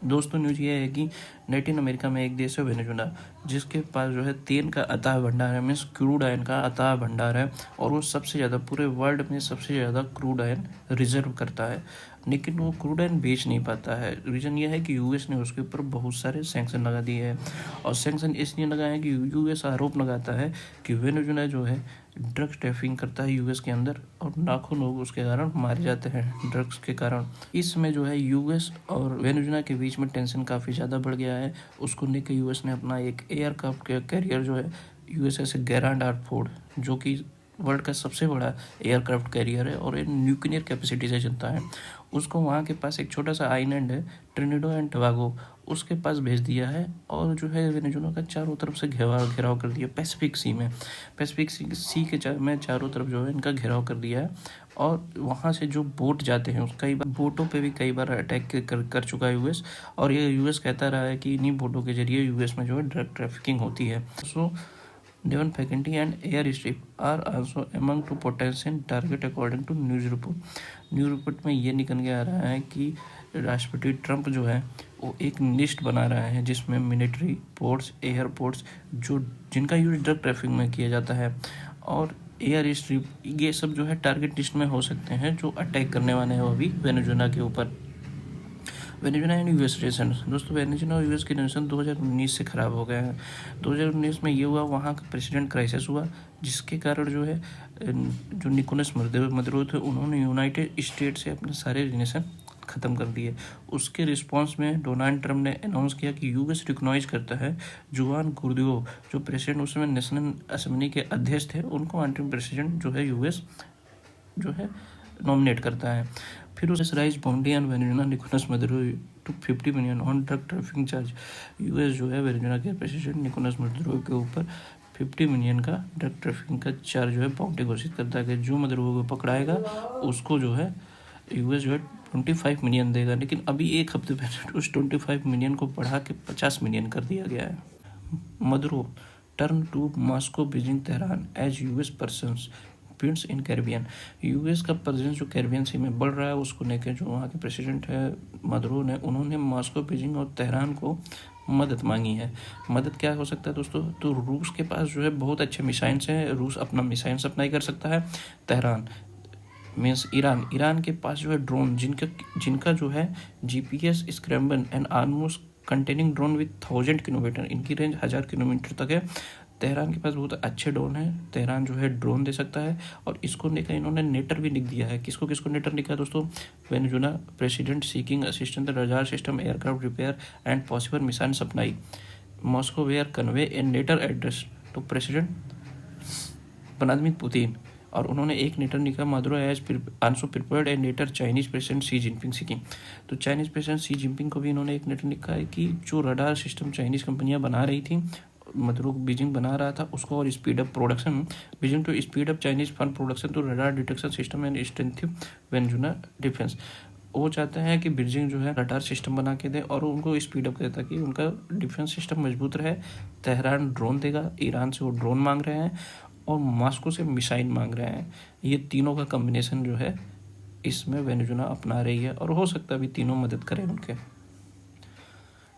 दोस्तों न्यूज़ ये है कि लैटिन अमेरिका में एक देश है वेनेजुला, जिसके पास जो है तेल का अथाह भंडार है, मीन्स क्रूड ऑयल का अथाह भंडार है, और वो सबसे ज़्यादा पूरे वर्ल्ड में सबसे ज़्यादा क्रूड ऑयल रिजर्व करता है। लेकिन वो क्रूड ऑयल बेच नहीं पाता है। रीज़न ये है कि यूएस ने उसके ऊपर बहुत सारे सैंक्शन लगा दिए हैं, और सैंक्शन इसलिए लगाए हैं कि यूएस आरोप लगाता है कि वेनेजुला जो है ड्रग्स ट्रैफिकिंग करता है यूएस के अंदर, और लाखों लोग उसके कारण मारे जाते हैं ड्रग्स के कारण। इस समय जो है यूएस और वेनेजुला के बीच में टेंशन काफ़ी ज़्यादा बढ़ गया है। उसको लेकर यूएस ने अपना एक एयरक्राफ्ट कैरियर जो है यूएसएस गेरांड आर फोर्ड, जो कि वर्ल्ड का सबसे बड़ा एयरक्राफ्ट कैरियर है और एक न्यूक्लियर कैपेसिटी से चलता है, उसको वहाँ के पास एक छोटा सा आइलैंड है ट्रिनिडो एंड टोबागो, उसके पास भेज दिया है। और जो है वेनेजुला का चारों तरफ से घेराव कर दिया पैसिफिक सी में, पैसिफिक सी के में चारों तरफ जो है इनका घेराव कर दिया है। और वहाँ से जो बोट जाते हैं कई बार बोटों पे भी कई बार अटैक कर चुका है यूएस, और ये यूएस कहता रहा है कि इन्हीं बोटों के जरिए यूएस में जो है ड्रग ट्रैफिकिंग होती है। सो Devon faculty and airstrip are also among to potential target according to news report। News report में ये निकल के आ रहा है कि राष्ट्रपति ट्रंप जो है वो एक लिस्ट बना रहा है जिसमें मिलिट्री, पोर्ट्स, एयरपोर्ट्स जो जिनका यूज ड्रग ट्रैफिकिंग में किया जाता है, और एयर स्ट्रिप, ये सब जो है टारगेट लिस्ट में हो सकते हैं जो अटैक करने वाले हैं वो भी वेनेजुला के ऊपर। वेनेजुला एंड यूएस रिलेशन, दोस्तों वेनेजुला और यूएस के रिलेशन 2019 से ख़राब हो गए हैं। 2019 में ये हुआ, वहाँ का प्रेसिडेंट क्राइसिस हुआ, जिसके कारण जो है जो निकोलस मदुरो थे उन्होंने यूनाइटेड स्टेट से अपने सारे रिलेशन ख़त्म कर दिए। उसके रिस्पांस में डोनाल्ड ट्रंप ने अनाउंस किया कि यूएस रिकॉग्नाइज करता है जुआन गुइडो, जो प्रेसिडेंट उस समय नेशनल असेंबली के अध्यक्ष थे, उनको अंतरिम प्रेसिडेंट जो है यूएस जो है नॉमिनेट करता है। फिर उसे raise bounty on Venezuela Nicolas Maduro to 50 million on drug trafficking charge. US जो है वेनेजुला के प्रेसिडेंट निकोलस मदुरो के ऊपर 50 मिलियन का ड्रग ट्रैफिकिंग का चार्ज जो है बाउंड्री घोषित करता है कि जो मदुरो को पकड़ाएगा उसको जो है यूएस जो है 25 मिलियन देगा। लेकिन अभी एक हफ्ते पहले उस 25 मिलियन को बढ़ा के 50 मिलियन कर दिया गया है। Maduro turn to Moscow, Beijing, Tehran as US persons pints in Caribbean. US का प्रेजेंस जो कैरिबियन सी में बढ़ रहा है, उसको लेकर जो वहाँ के प्रेसिडेंट है मदुरो ने, उन्होंने मॉस्को, बीजिंग और तेहरान को मदद मांगी है। मदद क्या हो सकता है दोस्तों, तो रूस के पास जो है बहुत अच्छे मिसाइल्स हैं, रूस अपना मिसाइल सप्लाई कर सकता है। तेहरान मीन्स ईरान के पास जो है ड्रोन, जिनका जो है GPS scramble and almost containing drone with 1000 kilometre, इनकी रेंज 1000 किलोमीटर तक है। तेहरान के पास बहुत अच्छे ड्रोन है, तेहरान जो है ड्रोन दे सकता है। और इसको लेकर इन्होंने नेटर भी लिख दिया है। किसको नेटर लिखा है दोस्तों, Venezuela president seeking assistance radar system aircraft repair and possible missile supply, Moscow where convey a letter address to president Vladimir Putin. और उन्होंने एक लेटर लिखा, Maduro has also prepared a letter Chinese president Xi Jinping seeking. तो Chinese president Xi Jinping को भी इन्होंने एक letter लिखा है कि जो रडार सिस्टम चाइनीज कंपनियां बना रही थी, मदुरो बीजिंग बना रहा था, उसको और speed up production, Beijing to speed up Chinese fund production to radar detection system and strength Venezuela defence. वो चाहते हैं कि बीजिंग जो है रडार सिस्टम बना के दे और उनको स्पीड अप करे ताकि उनका डिफेंस सिस्टम मजबूत रहे। तेहरान ड्रोन देगा, ईरान से वो ड्रोन मांग रहे हैं, और मॉस्को से मिसाइल मांग रहे हैं। ये तीनों का कम्बिनेशन जो है इसमें वेनेजुला अपना रही है, और हो सकता है भी तीनों मदद करें उनके।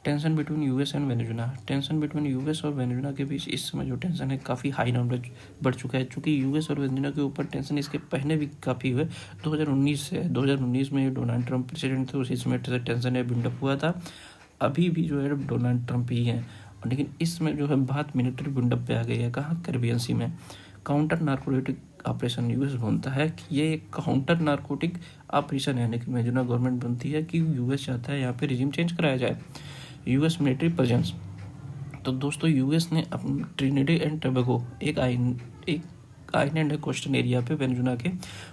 Tension between US and Venezuela, tension between US और वेनेजुला के बीच इस समय जो टेंशन है काफ़ी हाई नंबर बढ़ चुका है। चूँकि यूएस और वेनेजुला के ऊपर टेंशन इसके पहले भी काफ़ी हुए, 2019 से 2019 में डोनाल्ड ट्रंप प्रेसिडेंट थे, उसी समय टेंशन बिल्डअप हुआ था। अभी भी जो है डोनाल्ड ट्रंप ही हैं, लेकिन इसमें जो है बात मिलिट्री बिल्डअप पे आ गई है। कहाँ, कैरिबियन सी में। काउंटर नार्कोटिक ऑपरेशन, यूएस बोलता है कि ये एक काउंटर नार्कोटिक ऑपरेशन है, लेकिन वेनेजुला गवर्नमेंट बनती है कि यूएस चाहता है यहाँ पे रिजीम चेंज कराया जाए। यूएस मिलिट्री प्रेजेंस, तो दोस्तों यूएस ने अपनी ट्रिनिडी एंड टोबैगो एक आइलैंड है कोस्टल एरिया पे वेनेजुला के,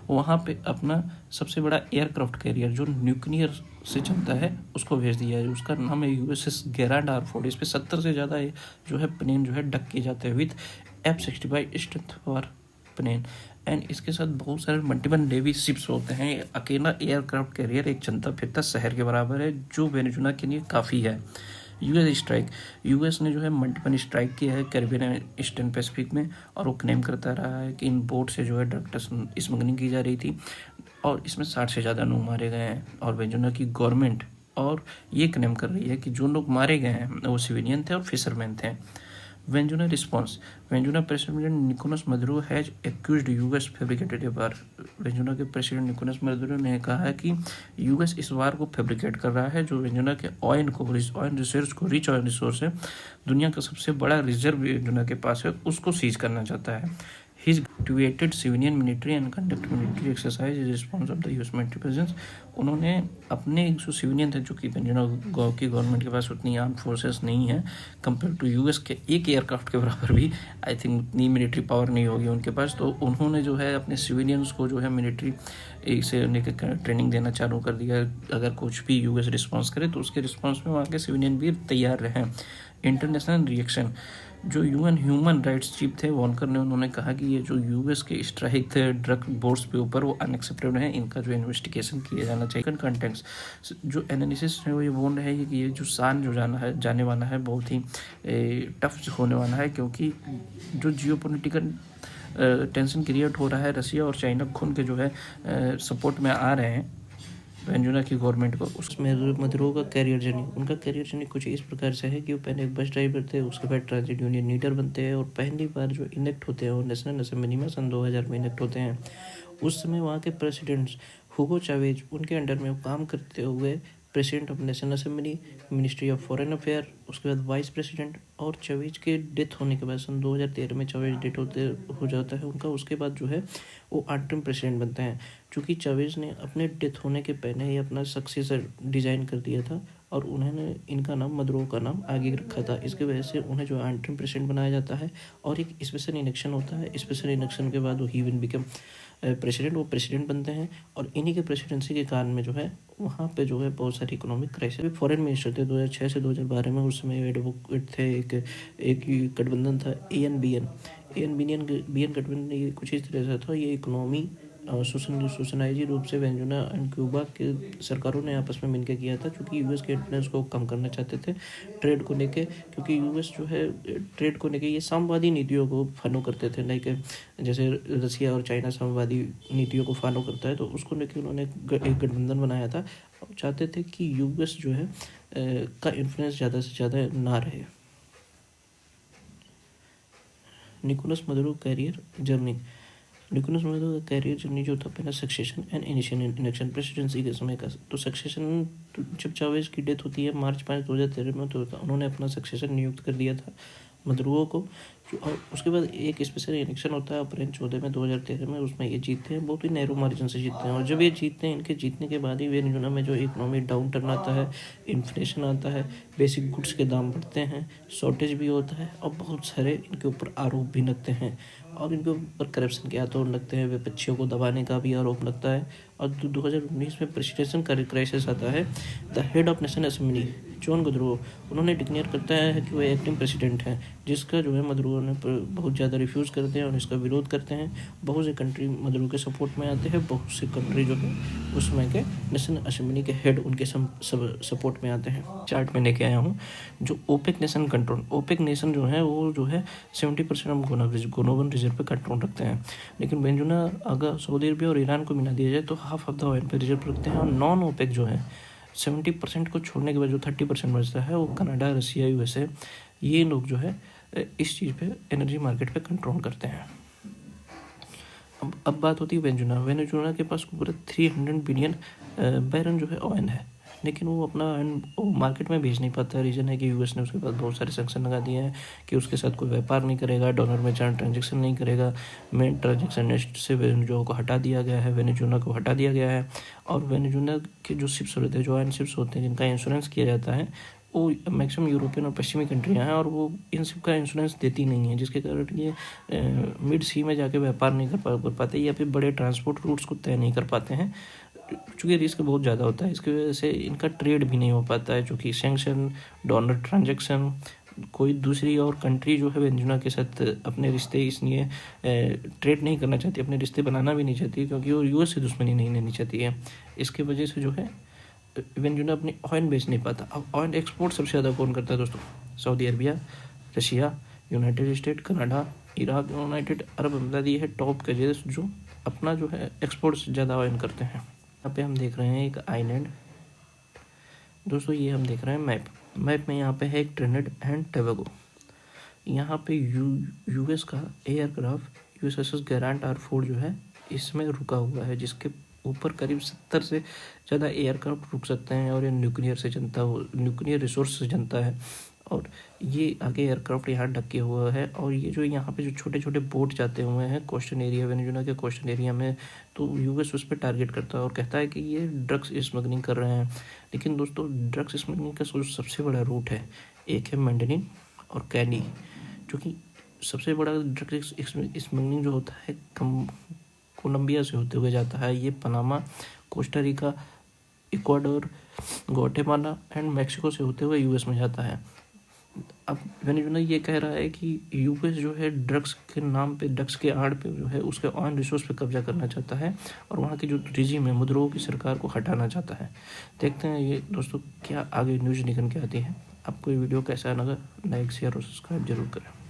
वहाँ पे अपना सबसे बड़ा एयरक्राफ्ट कैरियर जो न्यूक्लियर से चलता है उसको भेज दिया है। उसका नाम है यूएसएस गेरांड आर फोर्ड। इस पर 70 से ज़्यादा जो है प्लेन जो है डक किए जाते हैं with F-65 strength for plane. And इसके साथ बहुत सारे मल्टीपल नेवी शिप्स होते हैं। अकेला एयरक्राफ्ट कैरियर एक चलता फिरता शहर के बराबर है, जो वेनेजुला के लिए काफ़ी है। यूएस स्ट्राइक, यूएस ने जो है मल्टीपल स्ट्राइक किया है कैरिबियन ईस्टर्न पैसिफिक में, और वो क्लेम करता रहा है कि इन बोट से जो है ड्रग स्मगलिंग की जा रही थी, और इसमें 60 से ज़्यादा लोग मारे गए हैं। और वेनेजुला की गवर्नमेंट और ये क्लेम कर रही है कि जो लोग मारे गए हैं वो सिविलियन थे और फिशरमैन थे। Venezuela response. Venezuela president Nicolas Maduro has accused US fabricated a war. Venezuela के प्रेसिडेंट निकोलस मदुरो ने कहा है कि यूएस इस वार को फैब्रिकेट कर रहा है, जो वेंजुला के ऑयल रिसोर्स को, रिच ऑयल रिसोर्स है, दुनिया का सबसे बड़ा रिजर्व वेंजुला के पास है, उसको सीज करना चाहता है। He's activated civilian military and conduct military exercise in response of the US military presence। उन्होंने अपने जो सिविलियन थे, जो कि वेंजुला की गवर्नमेंट के पास उतनी आर्म फोर्सेस नहीं है कंपेयर टू यूएस के एक एयरक्राफ्ट के बराबर भी आई थिंक उतनी मिलिट्री पावर नहीं होगी उनके पास, तो उन्होंने जो है अपने सिविलियंस को जो है मिलिट्री से लेकर ट्रेनिंग देना चालू कर दिया। अगर कुछ भी यूएस रिस्पॉन्स करे तो उसके रिस्पॉन्स में वहाँ के सिविलियन भी तैयार रहे। International reaction. जो यूएन ह्यूमन राइट्स चीफ थे वॉलकर ने, उन्होंने कहा कि ये जो यूएस के स्ट्राइक थे ड्रग बोर्ड्स के ऊपर वो अनएक्सेप्टेबल है, इनका जो इन्वेस्टिगेशन किया जाना चाहिए। कंटेंट्स जो एनालिसिस है वो ये बोल रहे हैं कि ये जो सान जो जाने वाला है बहुत ही टफ होने वाला है, क्योंकि जो जियोपॉलिटिकल टेंशन क्रिएट हो रहा है, रसिया और चाइना खुद के जो है सपोर्ट में आ रहे हैं वेंजुला की गवर्नमेंट को। उसमें मदुरो का कैरियर जर्नी, उनका कैरियर जर्नी कुछ इस प्रकार से है कि वो पहले एक बस ड्राइवर थे, उसके बाद ट्रांजिट यूनियन लीडर बनते हैं और पहली बार जो इलेक्ट होते हैं वो नेशनल असेंबली में सन 2000 में इलेक्ट होते हैं। उस समय वहाँ के प्रेसिडेंट्स हुगो चावेज, उनके अंडर में वो काम करते हुए president of national assembly, ministry of foreign affair, उसके बाद वाइस प्रेसिडेंट, और चावेज के डेथ होने के बाद सन 2013 में चावेज डेथ हो जाता है उनका। उसके बाद जो है वो अंतरिम प्रेसिडेंट बनते हैं। चूँकि चावेज ने अपने डेथ होने के पहले ही अपना सक्सेसर डिज़ाइन कर दिया था और उन्होंने इनका नाम मदुरो का नाम आगे रखा था, इसकी वजह से उन्हें जो अंतरिम प्रेसिडेंट बनाया जाता है और एक स्पेशल इलेक्शन होता है। स्पेशल इलेक्शन के बाद वो ही विल बिकम प्रेसिडेंट, वो प्रेसिडेंट बनते हैं और इन्हीं के प्रेसिडेंसी के कारण में जो है वहाँ पे जो है बहुत सारी इकोनॉमिक क्राइसिस। फॉरेन मिनिस्टर थे 2006 से 2012 में, उस समय एडवोकेट थे, एक गठबंधन था बीएन गठबंधन। ये कुछ इस तरह से था, ये इकोनॉमी सोशनाइजी रूप से वेनेजुएला एंड क्यूबा के सरकारों ने आपस में मिलकर किया था, क्योंकि यूएस के इन्फ्लुएंस को कम करना चाहते थे ट्रेड को लेके, क्योंकि यूएस जो है ट्रेड को लेके ये साम्यवादी नीतियों को फॉलो करते थे, लाइक जैसे रसिया और चाइना साम्यवादी नीतियों को फॉलो करता है, तो उसको लेके उन्होंने एक गठबंधन बनाया था और चाहते थे कि यूएस जो है का इन्फ्लुएंस ज़्यादा से ज़्यादा ना रहे। Nicolas Maduro career journey. Nicolas Maduro का कैरियर जर्नी जो था, पहला succession and initial election, presidency के समय का। तो सक्सेशन जब चावेज की डेथ होती है मार्च 5, 2013 में, तो उन्होंने अपना सक्सेशन नियुक्त कर दिया था मदुरो को। और उसके बाद एक स्पेशल इलेक्शन होता है अप्रैल 14 में 2013 में, उसमें ये जीतते हैं, बहुत ही नैरो मार्जिन से जीतते हैं। और जब ये जीतते हैं, इनके जीतने के बाद ही वेनेजुएला में जो इकोनॉमी डाउन टर्न आता है, इन्फ्लेशन आता है, बेसिक गुड्स के दाम बढ़ते हैं, शॉर्टेज भी होता है और बहुत सारे इनके ऊपर आरोप भी लगते हैं और इनके ऊपर करप्शन के आरोप लगते हैं, विपक्षियों को दबाने का भी आरोप लगता है। और 2019 में प्रेसिडेंशियल क्राइसिस आता है। The head of national assembly John Guaido, उन्होंने डिक्लेयर करता है कि वो एक्टिंग प्रेसिडेंट हैं, जिसका जो है मदुरो ने बहुत ज़्यादा रिफ्यूज़ करते हैं और इसका विरोध करते हैं। बहुत से कंट्री मदुरो के सपोर्ट में आते हैं, बहुत से कंट्री जो है उसमें के नेशनल असेंबली के हेड उनके सपोर्ट में आते हैं। चार्ट में लेके आया हूँ जो OPEC nation control. OPEC nation जो है वो जो है 70% ऑफ ग्लोबल रिजर्व पे कंट्रोल रखते हैं, लेकिन वेनेजुएला अगर सऊदी अरबिया और ईरान को मिला दिया जाए तो हाफ ऑफ द ऑयल पे रिजर्व रखते हैं। और नॉन ओपेक जो है 70% को छोड़ने के बाद जो 30% बचता है वो कनाडा, रसिया, यूएसए, ये लोग जो है इस चीज़ पे एनर्जी मार्केट पे कंट्रोल करते हैं। अब बात होती है वेनेजुएला के पास पूरा 300 बिलियन बैरन जो है ऑयल है, लेकिन वो अपना मार्केट में भेज नहीं पाता। रीज़न है कि यूएस ने उसके बाद बहुत सारे सैंक्शन लगा दिए हैं कि उसके साथ कोई व्यापार नहीं करेगा, डॉलर में ट्रांजेक्शन नहीं करेगा, मेन ट्रांजेक्शन लिस्ट से वेनेजुएला को हटा दिया गया है। और वेनेजुएला के जो शिप्स होते हैं, जो ऑयल शिप्स होते हैं जिनका इंश्योरेंस किया जाता है, वो मैक्सिमम यूरोपियन और पश्चिमी कंट्रियाँ हैं और वो इन सब का इंश्योरेंस देती नहीं है, जिसके कारण ये मिड सी में जाके व्यापार नहीं कर पाते या फिर बड़े ट्रांसपोर्ट रूट्स को तय नहीं कर पाते हैं, चूँकि रिस्क बहुत ज़्यादा होता है। इसकी वजह से इनका ट्रेड भी नहीं हो पाता है, चूँकि सैंक्शन, डॉलर ट्रांजेक्शन, कोई दूसरी और कंट्री जो है वेनेजुएला के साथ अपने रिश्ते इसलिए ट्रेड नहीं करना चाहती, अपने रिश्ते बनाना भी नहीं चाहती, क्योंकि वो यूएस से दुश्मनी नहीं लेनी चाहती है। इसकी वजह से जो है वेनेजुएला अपनी ऑयल बेच नहीं पाता। अब ऑयल एक्सपोर्ट सबसे ज़्यादा कौन करता है दोस्तों? Saudi Arabia, Russia, United state, Canada, Iraq, United Arab अमीरात, ये है टॉप के देश जो अपना जो है एक्सपोर्ट ज़्यादा ऑयल करते हैं। यहाँ पे हम देख रहे हैं एक आइलैंड दोस्तों ये हम देख रहे हैं मैप में यहाँ पे है एक ट्रिनिड एंड टोबैगो। यहाँ पे यूएस का एयरक्राफ्ट यूएसएस ग्रैंड आर-4 जो है इसमें रुका हुआ है, जिसके ऊपर करीब 70 से ज़्यादा एयरक्राफ्ट रुक सकते हैं और ये न्यूक्लियर रिसोर्स से जनता है। और ये आगे एयरक्राफ्ट यहाँ ढके हुआ है, और ये जो यहाँ पे जो छोटे छोटे बोट जाते हुए हैं कोस्टल एरिया, वेनेजुएला के कोस्टल एरिया में, तो यूएस उस पर टारगेट करता है और कहता है कि ये ड्रग्स स्मगलिंग कर रहे हैं। लेकिन दोस्तों ड्रग्स स्मगलिंग का सबसे बड़ा रूट है, एक है मैंडेलिन और कैनी, जो कि सबसे बड़ा ड्रग्स स्मगलिंग जो होता है कोलंबिया से होते हुए जाता है। ये Panama, Costa Rica, Ecuador, Guatemala and Mexico से होते हुए यूएस में जाता है। अब वेनेजुएला ये कह रहा है कि यूएस जो है ड्रग्स के नाम पे, ड्रग्स के आड़ पे जो है उसके ऑन रिसोर्स पे कब्जा करना चाहता है और वहाँ की जो रिजीम है, मुद्रों की सरकार को हटाना चाहता है। देखते हैं ये दोस्तों क्या आगे न्यूज़ निकल के आती है। आपको ये वीडियो कैसा लगा, लाइक शेयर और सब्सक्राइब जरूर करें।